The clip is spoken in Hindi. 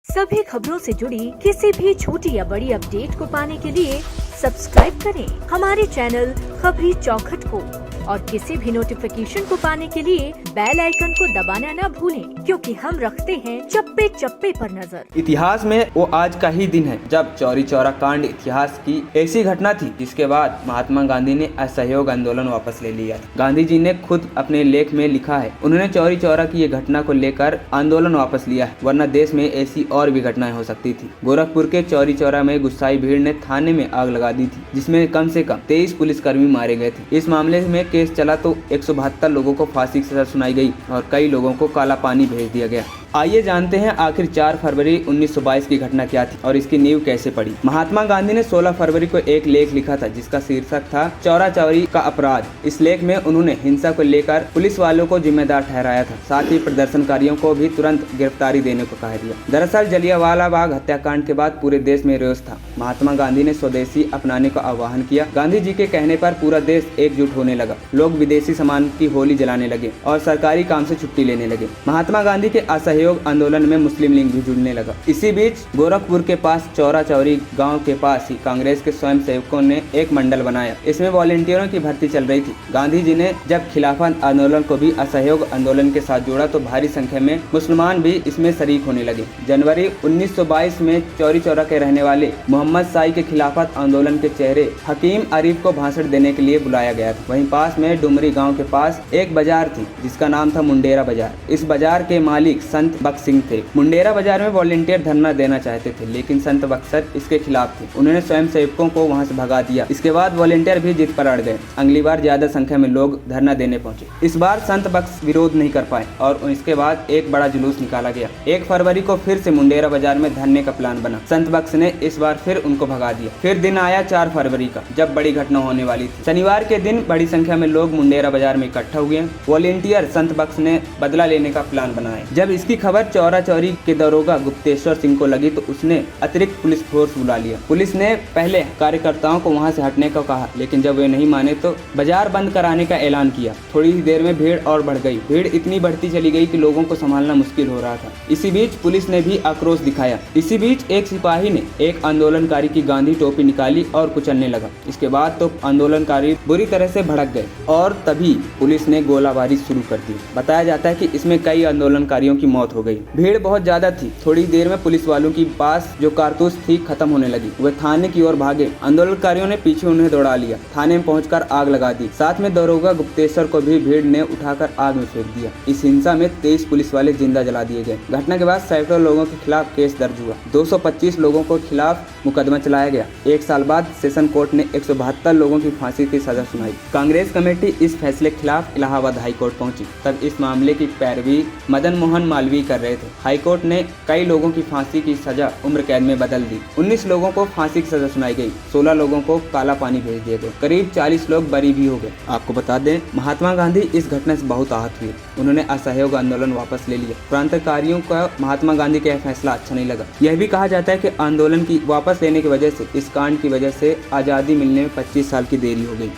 सभी खबरों से जुड़ी किसी भी छोटी या बड़ी अपडेट को पाने के लिए सब्सक्राइब करें हमारे चैनल खबरी चौखट को और किसी भी नोटिफिकेशन को पाने के लिए बेल आइकन को दबाना न भूलें, क्योंकि हम रखते हैं चप्पे चप्पे पर नजर। इतिहास में वो आज का ही दिन है जब चौरी चौरा कांड इतिहास की ऐसी घटना थी जिसके बाद महात्मा गांधी ने असहयोग आंदोलन वापस ले लिया। गांधी जी ने खुद अपने लेख में लिखा है, उन्होंने चौरी चौरा की ये घटना को लेकर आंदोलन वापस लिया है, वरना देश में ऐसी और भी घटनाएं हो सकती थी। गोरखपुर के चौरी चौरा में गुस्साई भीड़ ने थाने में आग लगा दी थी, जिसमें कम से कम 23 पुलिसकर्मी मारे गए थे। इस मामले में केस चला तो 172 लोगों को फांसी की सजा सुनाई गई और कई लोगों को काला पानी भेज दिया गया। आइए जानते हैं आखिर 4 फरवरी 1922 की घटना क्या थी और इसकी नींव कैसे पड़ी। महात्मा गांधी ने 16 फरवरी को एक लेख लिखा था जिसका शीर्षक था चौरा चौरी का अपराध। इस लेख में उन्होंने हिंसा को लेकर पुलिस वालों को जिम्मेदार ठहराया था, साथ ही प्रदर्शनकारियों को भी तुरंत गिरफ्तारी देने को कह दिया। दरअसल जलियांवाला बाग हत्याकांड के बाद पूरे देश में रोष था। महात्मा गांधी ने स्वदेशी अपनाने का आह्वान किया। गांधी जी के कहने पर पूरा देश एकजुट होने लगा। लोग विदेशी सामान की होली जलाने लगे और सरकारी काम से छुट्टी लेने लगे। महात्मा गांधी के असहयोग आंदोलन में मुस्लिम लीग भी जुड़ने लगा। इसी बीच गोरखपुर के पास चौरा चौरी गांव के पास ही कांग्रेस के स्वयं सेवकों ने एक मंडल बनाया। इसमें वॉलेंटियरों की भर्ती चल रही थी। गांधी जी ने जब खिलाफत आंदोलन को भी असहयोग आंदोलन के साथ जोड़ा तो भारी संख्या में मुसलमान भी इसमें शरीक होने लगे। जनवरी 1922 में चौरी चौरा के रहने वाले मोहम्मद शाही के खिलाफत आंदोलन के चेहरे हकीम आरिफ को भाषण देने के लिए बुलाया गया था। वहीं पास में डुमरी गाँव के पास एक बाजार थी जिसका नाम था मुंडेरा बाजार। इस बाजार के मालिक संत बख्श सिंह थे। मुंडेरा बाजार में वॉलेंटियर धरना देना चाहते थे, लेकिन संत बख्सर इसके खिलाफ थे। उन्होंने स्वयं सेवकों को वहां से भगा दिया। इसके बाद वॉलेंटियर भी जिद पर अड़ गए। अगली बार ज्यादा संख्या में लोग धरना देने पहुंचे। इस बार संत बख्श विरोध नहीं कर पाए और इसके बाद एक बड़ा जुलूस निकाला गया। 1 फरवरी को फिर से मुंडेरा बाजार में धरने का प्लान बना। संत बख्श ने इस बार फिर उनको भगा दिया। फिर दिन आया 4 फरवरी का, जब बड़ी घटना होने वाली थी। शनिवार के दिन बड़ी संख्या में लोग मुंडेरा बाजार में इकट्ठा हुए। वॉलेंटियर संत बख्श ने बदला लेने का प्लान बनाया। जब इसकी खबर चौरा चौरी के दरोगा गुप्तेश्वर सिंह को लगी तो उसने अतिरिक्त पुलिस फोर्स बुला लिया। पुलिस ने पहले कार्यकर्ताओं को वहां से हटने को कहा, लेकिन जब वे नहीं माने तो बाजार बंद कराने का ऐलान किया। थोड़ी ही देर में भीड़ और बढ़ गई। भीड़ इतनी बढ़ती चली गई कि लोगों को संभालना मुश्किल हो रहा था। इसी बीच पुलिस ने भी आक्रोश दिखाया। इसी बीच एक सिपाही ने एक आंदोलनकारी की गांधी टोपी निकाली और कुचलने लगा। इसके बाद तो आंदोलनकारी बुरी तरह से भड़क गए और तभी पुलिस ने गोलाबारी शुरू कर दी। बताया जाता है कि इसमें कई आंदोलनकारियों की मौत हो गई। भीड़ बहुत ज्यादा थी। थोड़ी देर में पुलिस वालों की पास जो कारतूस थी खत्म होने लगी। वे थाने की ओर भागे। आंदोलनकारियों ने पीछे उन्हें दौड़ा लिया। थाने में पहुंचकर आग लगा दी। साथ में दरोगा गुप्तेश्वर को भी भीड़ ने उठाकर आग में फेंक दिया। इस हिंसा में 23 पुलिस वाले जिंदा जला दिए गए। घटना के बाद सैकड़ों लोगों के खिलाफ केस दर्ज हुआ। 225 लोगों को खिलाफ मुकदमा चलाया गया। 1 साल बाद सेशन कोर्ट ने 172 लोगों की फांसी की सजा सुनाई। कांग्रेस कमेटी इस फैसले के खिलाफ इलाहाबाद हाईकोर्ट पहुंची। तब इस मामले की पैरवी मदन मोहन मालवीय कर रहे थे। हाईकोर्ट ने कई लोगों की फांसी की सजा उम्र कैद में बदल दी। 19 लोगों को फांसी की सजा सुनाई गई। 16 लोगों को काला पानी भेज दिए गए। करीब 40 लोग बरी भी हो गए। आपको बता दें, महात्मा गांधी इस घटना से बहुत आहत हुए। उन्होंने असहयोग आंदोलन वापस ले लिया। प्रांतकारियों का महात्मा गांधी का फैसला अच्छा नहीं लगा। यह भी कहा जाता है कि आंदोलन की वापस लेने की वजह से, इस कांड की वजह से आजादी मिलने में 25 साल की देरी हो गई।